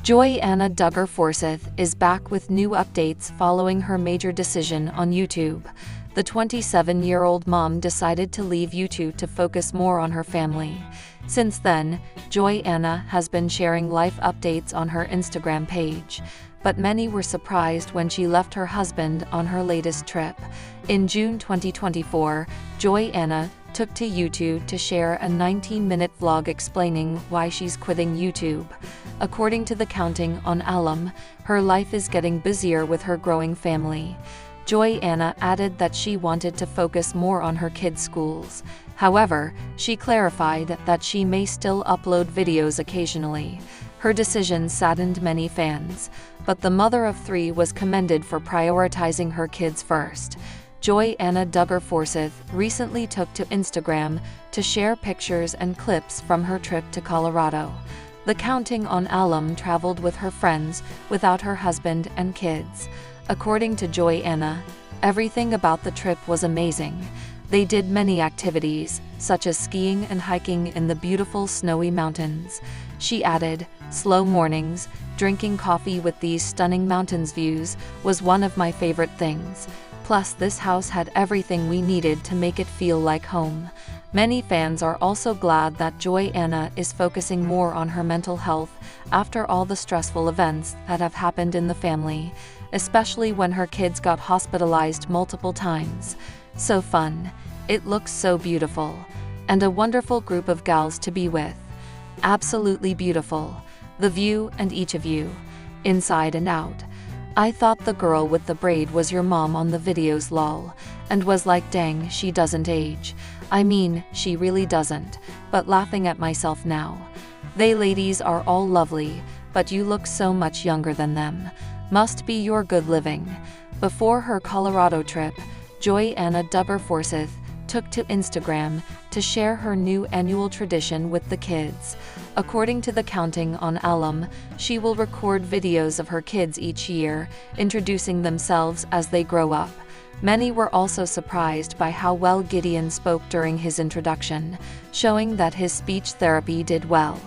Joy-Anna Duggar Forsyth is back with new updates following her major decision on YouTube. The 27-year-old mom decided to leave YouTube to focus more on her family. Since then, Joy-Anna has been sharing life updates on her Instagram page, but many were surprised when she left her husband on her latest trip. In June 2024, Joy-Anna took to YouTube to share a 19-minute vlog explaining why she's quitting YouTube. According to the Counting on alum, her life is getting busier with her growing family. Joy-Anna added that she wanted to focus more on her kids' schools. However, she clarified that she may still upload videos occasionally. Her decision saddened many fans, but the mother of three was commended for prioritizing her kids first. Joy-Anna Duggar Forsyth recently took to Instagram to share pictures and clips from her trip to Colorado. The Counting on alum traveled with her friends without her husband and kids. According to Joy-Anna, everything about the trip was amazing. They did many activities, such as skiing and hiking in the beautiful snowy mountains. She added, "Slow mornings, drinking coffee with these stunning mountains views was one of my favorite things. Plus, this house had everything we needed to make it feel like home." Many fans are also glad that Joy-Anna is focusing more on her mental health after all the stressful events that have happened in the family, especially when her kids got hospitalized multiple times. "So fun. It looks so beautiful. And a wonderful group of gals to be with. Absolutely beautiful. The view and each of you. Inside and out. I thought the girl with the braid was your mom on the videos lol, and was like dang she doesn't age. I mean, she really doesn't, but laughing at myself now. They ladies are all lovely, but you look so much younger than them. Must be your good living." Before her Colorado trip, Joy-Anna Duggar Forsyth took to Instagram to share her new annual tradition with the kids. According to the Counting on alum, she will record videos of her kids each year, introducing themselves as they grow up. Many were also surprised by how well Gideon spoke during his introduction, showing that his speech therapy did well.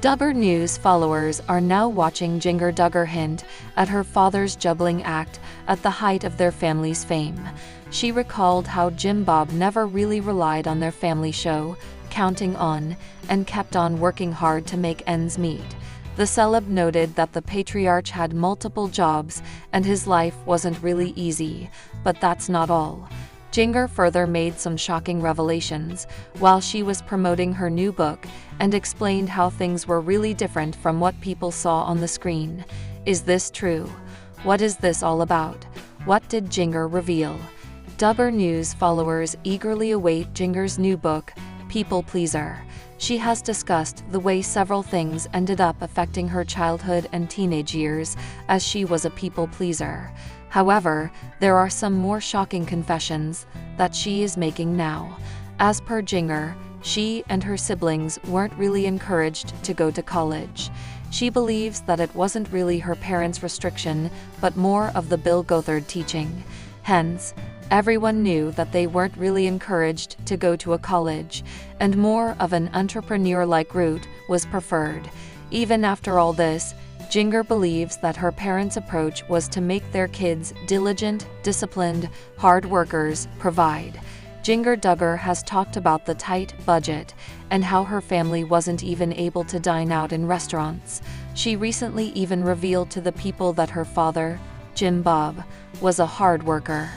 Duggar News followers are now watching Jinger Duggar hint at her father's juggling act at the height of their family's fame. She recalled how Jim Bob never really relied on their family show, Counting On, and kept on working hard to make ends meet. The celeb noted that the patriarch had multiple jobs and his life wasn't really easy, but that's not all. Jinger further made some shocking revelations while she was promoting her new book and explained how things were really different from what people saw on the screen. Is this true? What is this all about? What did Jinger reveal? Duggar News followers eagerly await Jinger's new book, People Pleaser. She has discussed the way several things ended up affecting her childhood and teenage years as she was a people pleaser. However, there are some more shocking confessions that she is making now. As per Jinger, she and her siblings weren't really encouraged to go to college. She believes that it wasn't really her parents' restriction, but more of the Bill Gothard teaching. Hence, everyone knew that they weren't really encouraged to go to a college, and more of an entrepreneur-like route was preferred. Even after all this, Jinger believes that her parents' approach was to make their kids diligent, disciplined, hard workers, provide. Jinger Duggar has talked about the tight budget and how her family wasn't even able to dine out in restaurants. She recently even revealed to the people that her father, Jim Bob, was a hard worker.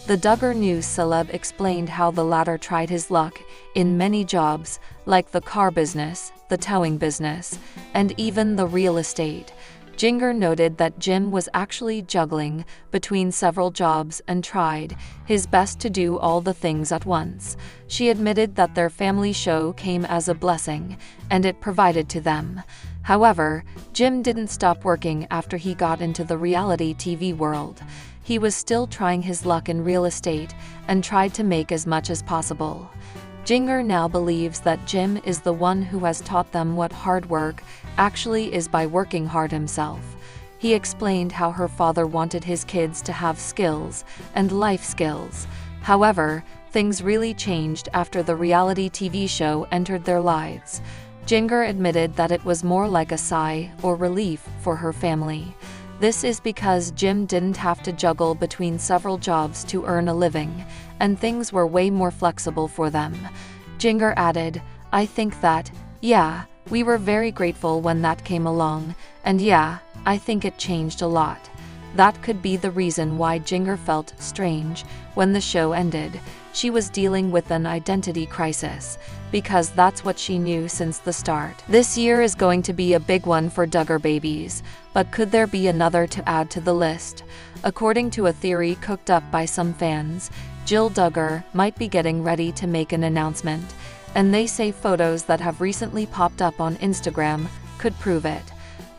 The Duggar News celeb explained how the latter tried his luck in many jobs, like the car business, the towing business, and even the real estate. Jinger noted that Jim was actually juggling between several jobs and tried his best to do all the things at once. She admitted that their family show came as a blessing, and it provided to them. However, Jim didn't stop working after he got into the reality TV world. He was still trying his luck in real estate and tried to make as much as possible. Jinger now believes that Jim is the one who has taught them what hard work actually is by working hard himself. He explained how her father wanted his kids to have skills and life skills. However, things really changed after the reality TV show entered their lives. Duggar admitted that it was more like a sigh or relief for her family. This is because Jim didn't have to juggle between several jobs to earn a living, and things were way more flexible for them. Duggar added, "I think that, yeah, we were very grateful when that came along, and yeah, I think it changed a lot." That could be the reason why Duggar felt strange when the show ended. She was dealing with an identity crisis, because that's what she knew since the start. This year is going to be a big one for Duggar babies, but could there be another to add to the list? According to a theory cooked up by some fans, Jill Duggar might be getting ready to make an announcement, and they say photos that have recently popped up on Instagram could prove it.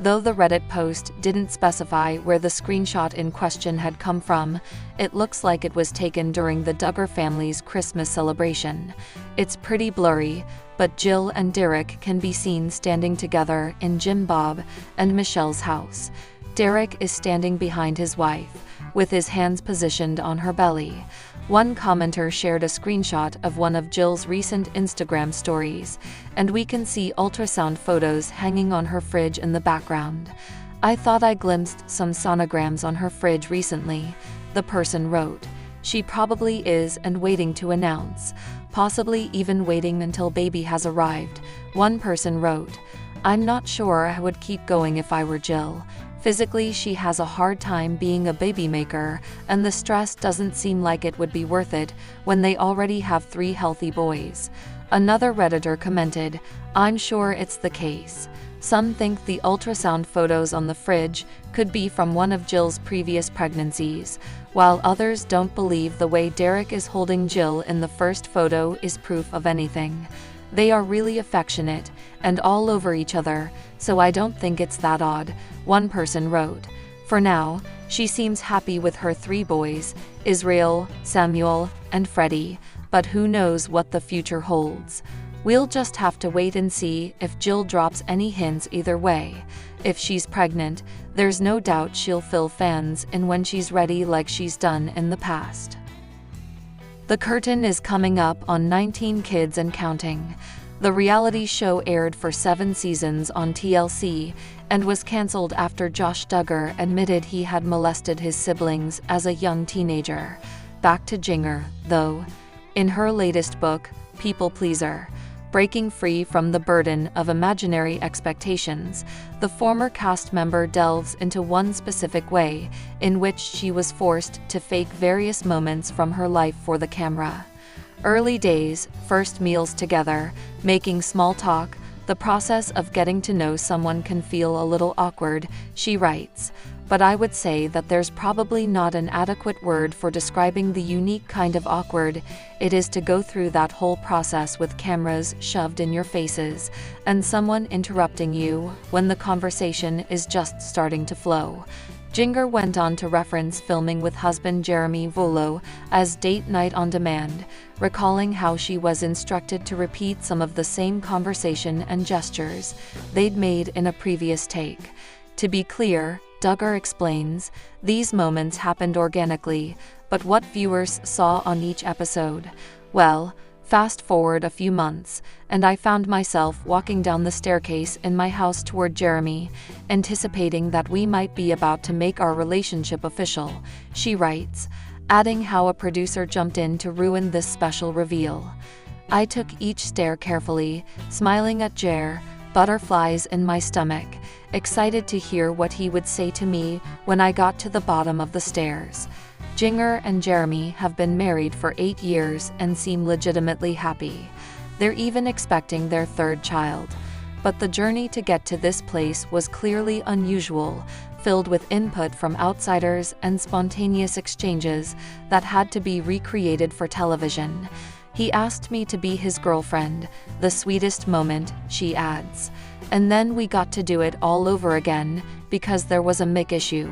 Though the Reddit post didn't specify where the screenshot in question had come from, it looks like it was taken during the Duggar family's Christmas celebration. It's pretty blurry, but Jill and Derek can be seen standing together in Jim Bob and Michelle's house. Derek is standing behind his wife, with his hands positioned on her belly. One commenter shared a screenshot of one of Jill's recent Instagram stories, and we can see ultrasound photos hanging on her fridge in the background. "I thought I glimpsed some sonograms on her fridge recently," the person wrote. "She probably is and waiting to announce, possibly even waiting until baby has arrived," one person wrote. "I'm not sure I would keep going if I were Jill. Physically, she has a hard time being a baby maker, and the stress doesn't seem like it would be worth it when they already have 3 healthy boys." Another Redditor commented, "I'm sure it's the case." Some think the ultrasound photos on the fridge could be from one of Jill's previous pregnancies, while others don't believe the way Derek is holding Jill in the first photo is proof of anything. "They are really affectionate and all over each other, so I don't think it's that odd," one person wrote. For now, she seems happy with her 3 boys, Israel, Samuel, and Freddie, but who knows what the future holds. We'll just have to wait and see if Jill drops any hints either way. If she's pregnant, there's no doubt she'll fill fans in when she's ready like she's done in the past. The curtain is coming up on 19 Kids and Counting. The reality show aired for 7 seasons on TLC and was cancelled after Josh Duggar admitted he had molested his siblings as a young teenager. Back to Duggar, though. In her latest book, People Pleaser, Breaking Free from the Burden of Imaginary Expectations, the former cast member delves into one specific way in which she was forced to fake various moments from her life for the camera. Early days, first meals together, making small talk, the process of getting to know someone can feel a little awkward, she writes. But I would say that there's probably not an adequate word for describing the unique kind of awkward it is to go through that whole process with cameras shoved in your faces, and someone interrupting you when the conversation is just starting to flow. Duggar went on to reference filming with husband Jeremy Volo as Date Night on Demand, recalling how she was instructed to repeat some of the same conversation and gestures they'd made in a previous take. To be clear, Duggar explains, these moments happened organically, but what viewers saw on each episode? Well, fast forward a few months, and I found myself walking down the staircase in my house toward Jeremy, anticipating that we might be about to make our relationship official, she writes, adding how a producer jumped in to ruin this special reveal. I took each stair carefully, smiling at Jer, butterflies in my stomach, excited to hear what he would say to me when I got to the bottom of the stairs. Duggar and Jeremy have been married for 8 years and seem legitimately happy. They're even expecting their 3rd child. But the journey to get to this place was clearly unusual, filled with input from outsiders and spontaneous exchanges that had to be recreated for television. He asked me to be his girlfriend, the sweetest moment, she adds. And then we got to do it all over again, because there was a mic issue.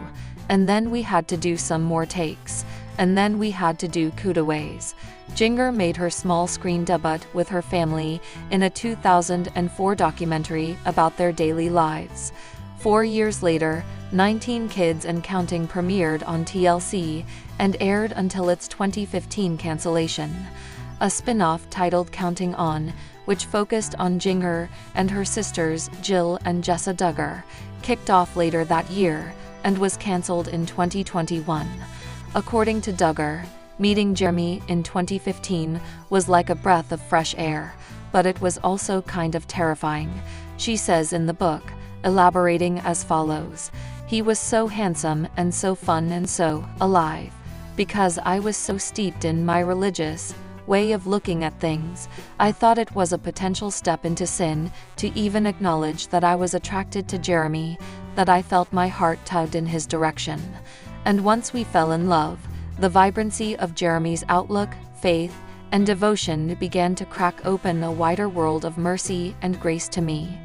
And then we had to do some more takes. And then we had to do cutaways. Duggar made her small screen debut with her family in a 2004 documentary about their daily lives. 4 years later, 19 Kids and Counting premiered on TLC and aired until its 2015 cancellation. A spin-off titled Counting On which focused on Duggar and her sisters Jill and Jessa Duggar, kicked off later that year and was cancelled in 2021. According to Duggar, meeting Jeremy in 2015 was like a breath of fresh air, but it was also kind of terrifying. She says in the book, elaborating as follows: "He was so handsome and so fun and so alive. Because I was so steeped in my religious way of looking at things, I thought it was a potential step into sin to even acknowledge that I was attracted to Jeremy, that I felt my heart tugged in his direction. And once we fell in love, the vibrancy of Jeremy's outlook, faith, and devotion began to crack open a wider world of mercy and grace to me."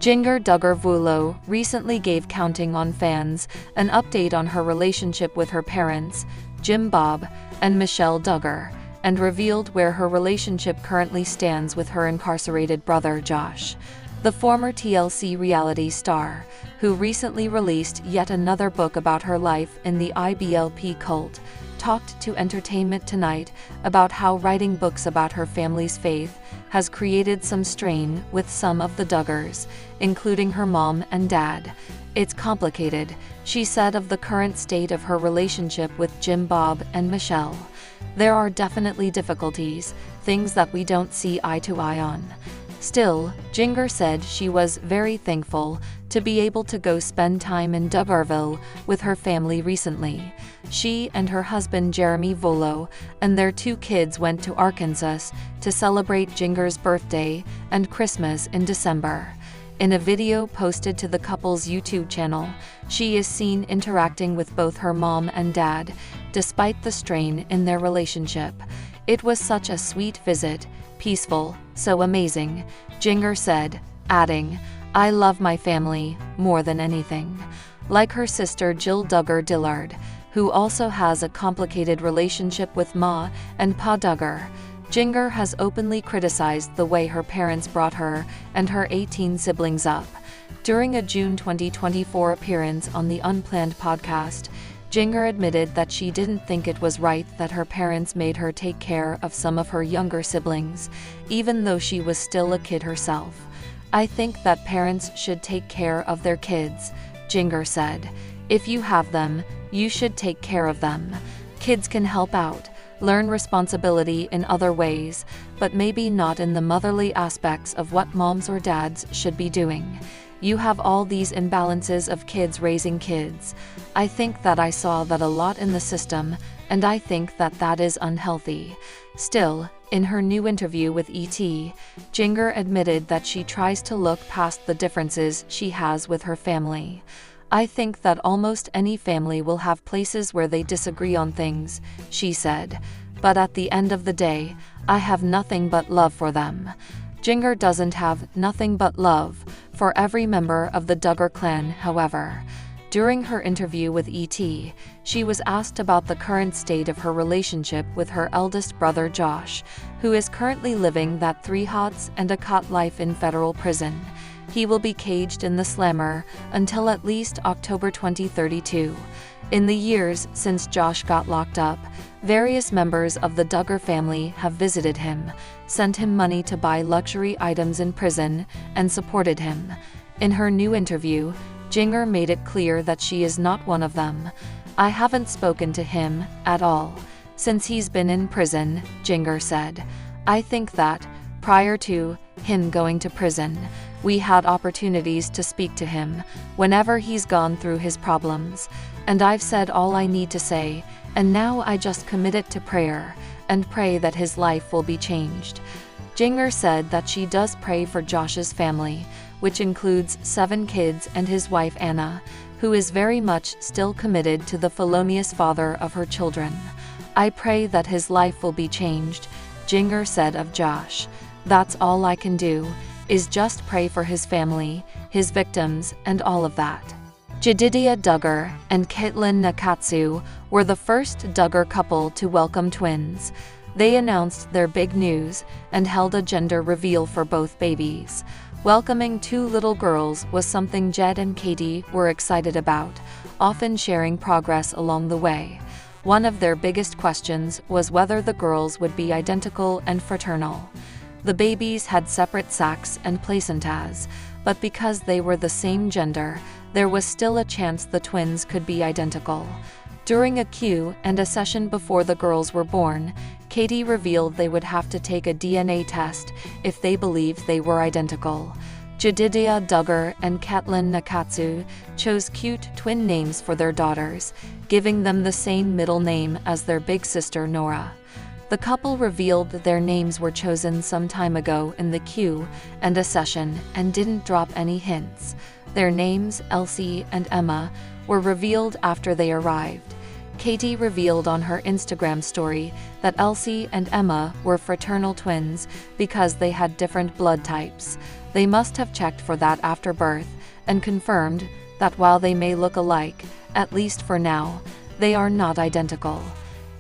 Duggar Duggar recently gave Counting on Fans an update on her relationship with her parents, Jim Bob and Michelle Duggar, and revealed where her relationship currently stands with her incarcerated brother Josh. The former TLC reality star, who recently released yet another book about her life in the IBLP cult, talked to Entertainment Tonight about how writing books about her family's faith has created some strain with some of the Duggars, including her mom and dad. "It's complicated," she said of the current state of her relationship with Jim Bob and Michelle. "There are definitely difficulties, things that we don't see eye to eye on." Still, Duggar said she was very thankful to be able to go spend time in Duggarville with her family recently. She and her husband Jeremy Volo and their 2 kids went to Arkansas to celebrate Duggar's birthday and Christmas in December. In a video posted to the couple's YouTube channel, she is seen interacting with both her mom and dad, despite the strain in their relationship. "It was such a sweet visit, peaceful, so amazing," Duggar said, adding, "I love my family more than anything." Like her sister Jill Duggar Dillard, who also has a complicated relationship with Ma and Pa Duggar, Duggar has openly criticized the way her parents brought her and her 18 siblings up. During a June 2024 appearance on the Unplanned podcast, Duggar admitted that she didn't think it was right that her parents made her take care of some of her younger siblings, even though she was still a kid herself. "I think that parents should take care of their kids," Duggar said. "If you have them, you should take care of them. Kids can help out, learn responsibility in other ways, but maybe not in the motherly aspects of what moms or dads should be doing. You have all these imbalances of kids raising kids. I think that I saw that a lot in the system, and I think that that is unhealthy." Still, in her new interview with ET, Duggar admitted that she tries to look past the differences she has with her family. "I think that almost any family will have places where they disagree on things," she said. "But at the end of the day, I have nothing but love for them." Duggar doesn't have nothing but love for every member of the Duggar clan, however. During her interview with ET, she was asked about the current state of her relationship with her eldest brother Josh, who is currently living that 3 hots and a cot life in federal prison. He will be caged in the slammer until at least October 2032. In the years since Josh got locked up, various members of the Duggar family have visited him, sent him money to buy luxury items in prison, and supported him. In her new interview, Duggar made it clear that she is not one of them. "I haven't spoken to him at all since he's been in prison," Duggar said. "I think that, prior to him going to prison, we had opportunities to speak to him whenever he's gone through his problems, and I've said all I need to say, and now I just commit it to prayer and pray that his life will be changed." Duggar said that she does pray for Josh's family, which includes 7 kids and his wife Anna, who is very much still committed to the felonious father of her children. "I pray that his life will be changed," Duggar said of Josh. "That's all I can do, is just pray for his family, his victims, and all of that." Jedidiah Duggar and Caitlin Nakatsu were the first Duggar couple to welcome twins. They announced their big news and held a gender reveal for both babies. Welcoming 2 little girls was something Jed and Katie were excited about, often sharing progress along the way. One of their biggest questions was whether the girls would be identical and fraternal. The babies had separate sacs and placentas, but because they were the same gender, there was still a chance the twins could be identical. During a Q&A session before the girls were born, Katie revealed they would have to take a DNA test if they believed they were identical. Jedidiah Duggar and Caitlin Nakatsu chose cute twin names for their daughters, giving them the same middle name as their big sister Nora. The couple revealed that their names were chosen some time ago in the Q&A session and didn't drop any hints. Their names, Elsie and Emma, were revealed after they arrived. Katie revealed on her Instagram story that Elsie and Emma were fraternal twins because they had different blood types. They must have checked for that after birth and confirmed that while they may look alike, at least for now, they are not identical.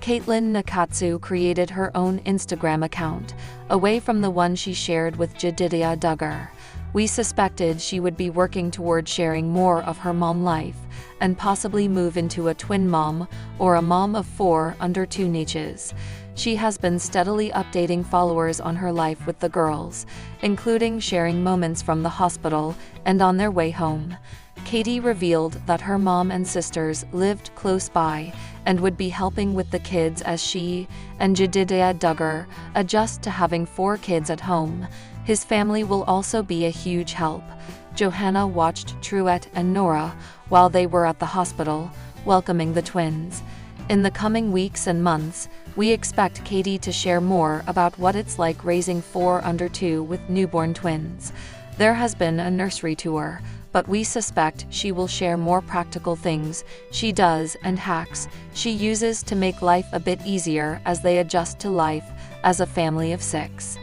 Caitlin Nakatsu created her own Instagram account, away from the one she shared with Jedidiah Duggar. We suspected she would be working toward sharing more of her mom life, and possibly move into a twin mom or a mom of 4 under 2 niches. She has been steadily updating followers on her life with the girls, including sharing moments from the hospital and on their way home. Katie revealed that her mom and sisters lived close by and would be helping with the kids as she and Jedidiah Duggar adjust to having 4 kids at home. His family will also be a huge help. Johanna watched Truett and Nora while they were at the hospital, welcoming the twins. In the coming weeks and months, we expect Katie to share more about what it's like raising 4 under 2 with newborn twins. There has been a nursery tour, but we suspect she will share more practical things she does and hacks she uses to make life a bit easier as they adjust to life as a family of 6.